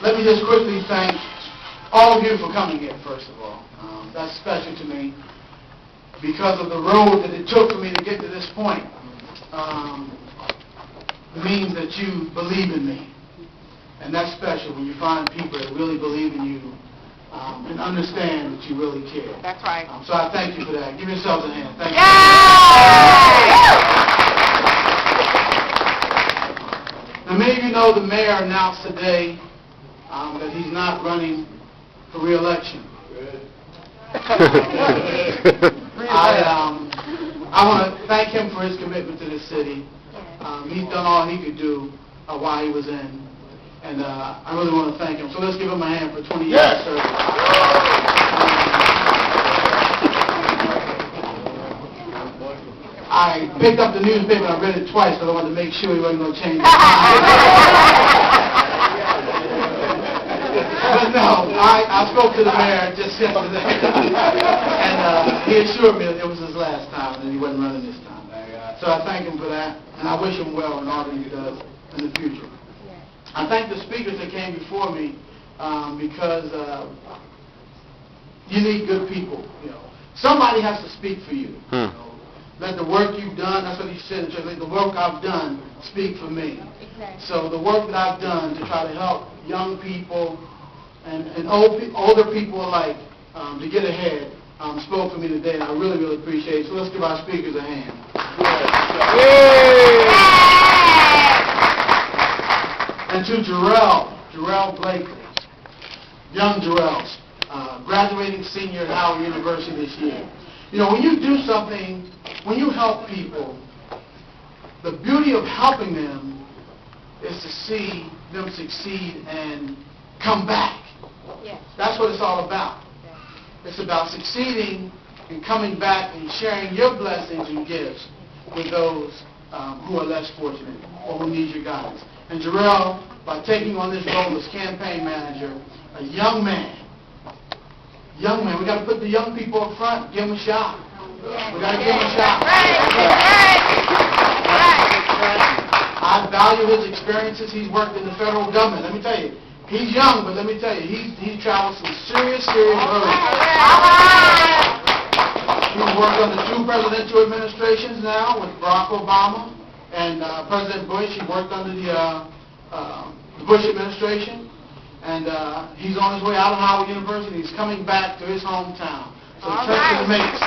let me just quickly thank all of you for coming here, first of all. That's special to me because of the road that it took for me to get to this point. Means that you believe in me. And that's special when you find people that really believe in you and understand that you really care. That's right. So I thank you for that. Give yourselves a hand. Thank you. Now, many of you know the mayor announced today that he's not running for re-election. I want to thank him for his commitment to this city. He's done all he could do while he was in, and I really want to thank him. So let's give him a hand for 20 years of service. I picked up the newspaper and I read it twice because I wanted to make sure he wasn't going to change his mind. But no, I spoke to the mayor just yesterday, and he assured me that it was his last time and he wasn't running this time. So I thank him for that, and I wish him well in all that he does in the future. I thank the speakers that came before me because you need good people. Somebody has to speak for you. Let the work you've done, that's what he said in church, let the work I've done speak for me. Exactly. So the work that I've done to try to help young people and older people alike to get ahead spoke for me today, and I really, really appreciate it. So let's give our speakers a hand. And to Jarrell Blakely, young Jarrell, graduating senior at Howard University this year. When you do something, when you help people, the beauty of helping them is to see them succeed and come back. Yes. That's what it's all about. Yes. It's about succeeding and coming back and sharing your blessings and gifts with those who are less fortunate or who need your guidance. And Jarrell, by taking on this role as campaign manager, a young man, we got to put the young people up front, give them a shot. We got to give them a shot. I value his experiences. He's worked in the federal government. Let me tell you, he's young, but let me tell you, he's traveled some serious roads. He's worked on the 2 presidential administrations now with Barack Obama and President Bush. He worked under the Bush administration. And he's on his way out of Howard University. He's coming back to his hometown. So Trenton makes.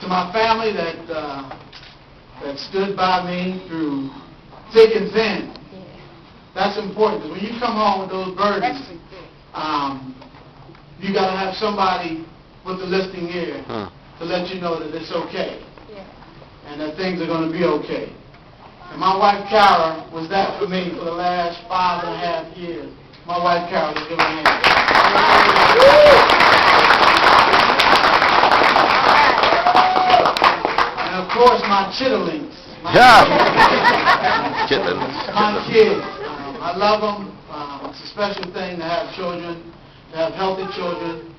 To my family that stood by me through thick and thin. That's important, because when you come home with those burdens, you got to have somebody with a listening ear to let you know that it's okay and that things are going to be okay. And my wife, Kara, was that for me for the last 5.5 years. My wife, Kara, just give her a hand. And, of course, my chitterlings. My kids. I love them. It's a special thing to have children, to have healthy children,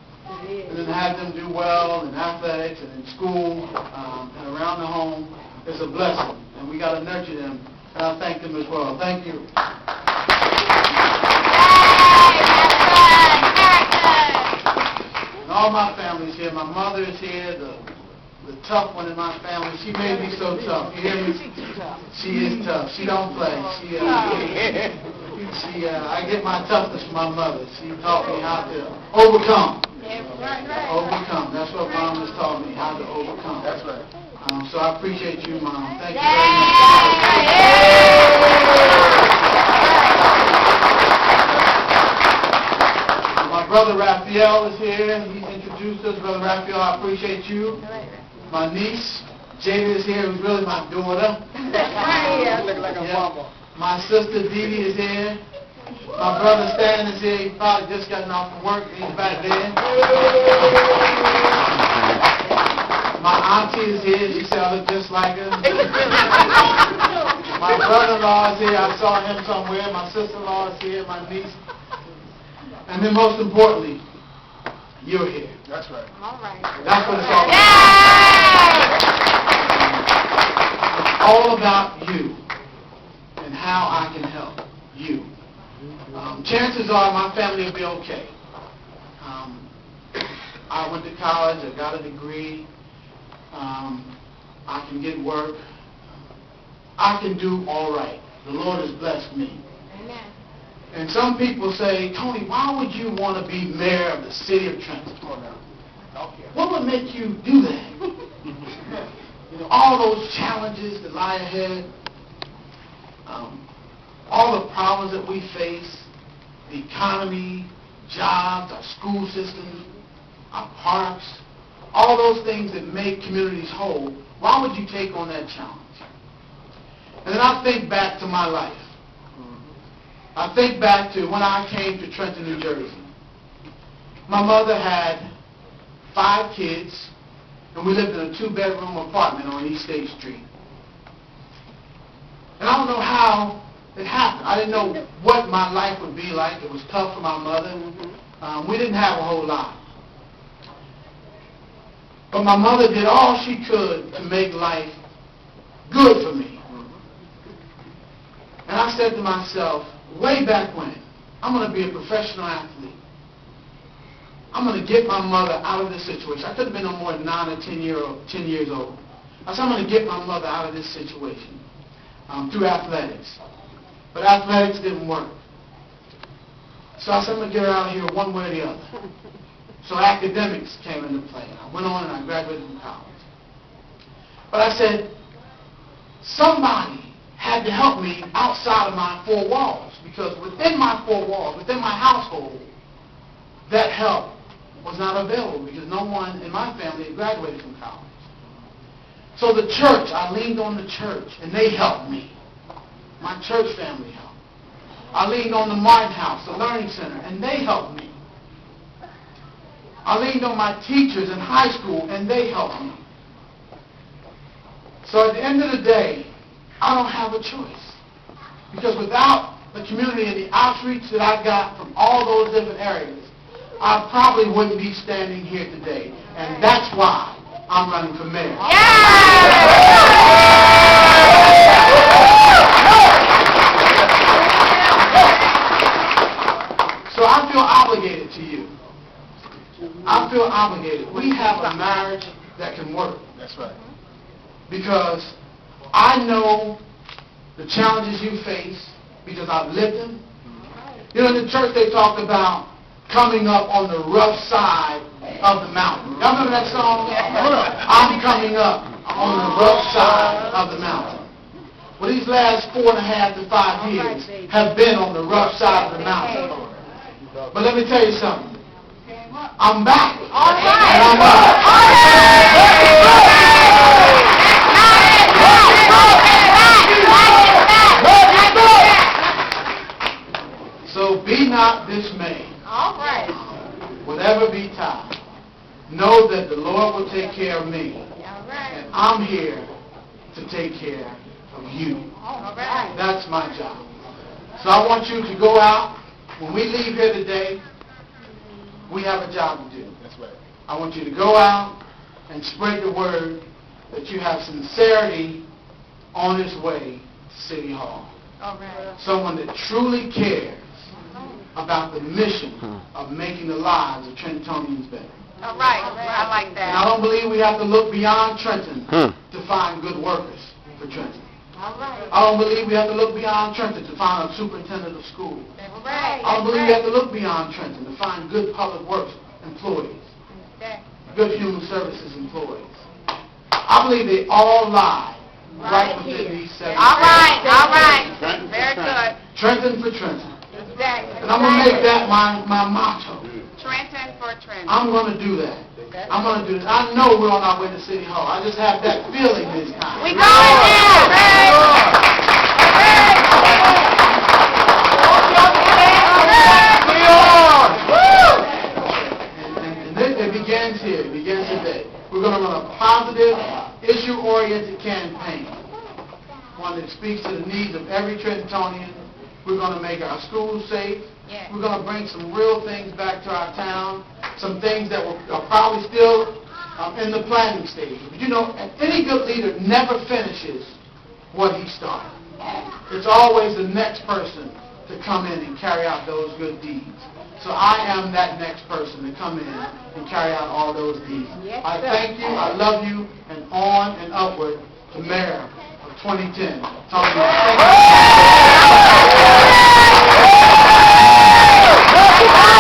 and then have them do well in athletics and in school and around the home. It's a blessing. And we got to nurture them, and I thank them as well. Thank you. And all my family's here. My mother is here, the tough one in my family. She made me so tough. You hear me? She is tough. She don't play. I get my toughness from my mother. She taught me how to overcome. Overcome. That's what Mom has taught me, how to overcome. That's right. So I appreciate you, Mom. Thank you very much. My brother Raphael is here. He's introduced us. Brother Raphael, I appreciate you. My niece, Jada, is here, who's really my daughter. My sister, Dee Dee, is here. My brother Stan is here. He probably just gotten off from work. He's back there. My auntie is here. She said I look just like her. My brother-in-law is here. I saw him somewhere. My sister-in-law is here. My niece. And then most importantly, you're here. That's right. All right. That's what it's all about. It's all about you. how I can help you. Chances are my family will be okay. I went to college, I got a degree, I can get work, I can do all right. The Lord has blessed me. Amen. And some people say, Tony, why would you want to be mayor of the city of Trenton? What would make you do that? All those challenges that lie ahead, all the problems that we face, the economy, jobs, our school systems, our parks, all those things that make communities whole, why would you take on that challenge? And then I think back to my life. I think back to when I came to Trenton, New Jersey. My mother had 5 kids, and we lived in a 2-bedroom apartment on East State Street. And I don't know how it happened. I didn't know what my life would be like. It was tough for my mother. We didn't have a whole lot. But my mother did all she could to make life good for me. And I said to myself, way back when, I'm going to be a professional athlete. I'm going to get my mother out of this situation. I could have been no more than 9 or 10 years old. I said, I'm going to get my mother out of this situation through athletics. But athletics didn't work. So I said, I'm going to get her out of here one way or the other. So academics came into play. I went on and I graduated from college. But I said, somebody had to help me outside of my 4 walls, because within my 4 walls, within my household, that help was not available because no one in my family had graduated from college. So the church, I leaned on the church, and they helped me. My church family helped. I leaned on the Martin House, the Learning Center, and they helped me. I leaned on my teachers in high school, and they helped me. So at the end of the day, I don't have a choice. Because without the community and the outreach that I got from all those different areas, I probably wouldn't be standing here today. And that's why I'm running for mayor. So I feel obligated to you. I feel obligated. We have a marriage that can work. That's right. Because I know the challenges you face because I've lived them. In the church they talk about coming up on the rough side of the mountain. Y'all remember that song? I'm coming up on the rough side of the mountain. Well, these last 4.5 to 5 years have been on the rough side of the mountain. But let me tell you something. I'm back. And I'm So be not dismayed. All right. Whatever betide, know that the Lord will take care of me. All right. And I'm here to take care of you. All right. That's my job. So I want you to go out. When we leave here today, we have a job to do. That's right. I want you to go out and spread the word that you have sincerity on his way to City Hall. All right. Someone that truly cares about the mission of making the lives of Trentonians better. All right. I like And I that. don't believe we have to look beyond Trenton to find good workers for Trenton. All right. I don't believe we have to look beyond Trenton to find a superintendent of schools. All right. I don't believe we have to look beyond Trenton to find good public works employees, good human services employees. I believe they all lie right within these 7 All right. All right. Trenton for Very good. Trenton for Trenton. Exactly. And I'm going to make that my motto. Trenton for Trenton. I'm going to do that. I'm going to do that. I know we're on our way to City Hall. I just have that feeling this time. We going there. And it begins here. It begins today. We're going to run a positive, issue-oriented campaign. One that speaks to the needs of every Trentonian. We're going to make our schools safe. Yeah. We're going to bring some real things back to our town. Some things that are probably still in the planning stage. But any good leader never finishes what he started. it's always the next person to come in and carry out those good deeds. So I am that next person to come in and carry out all those deeds. Yes, I sir. thank you, I love you, and on and upward to Mayor of 2010. Thank you.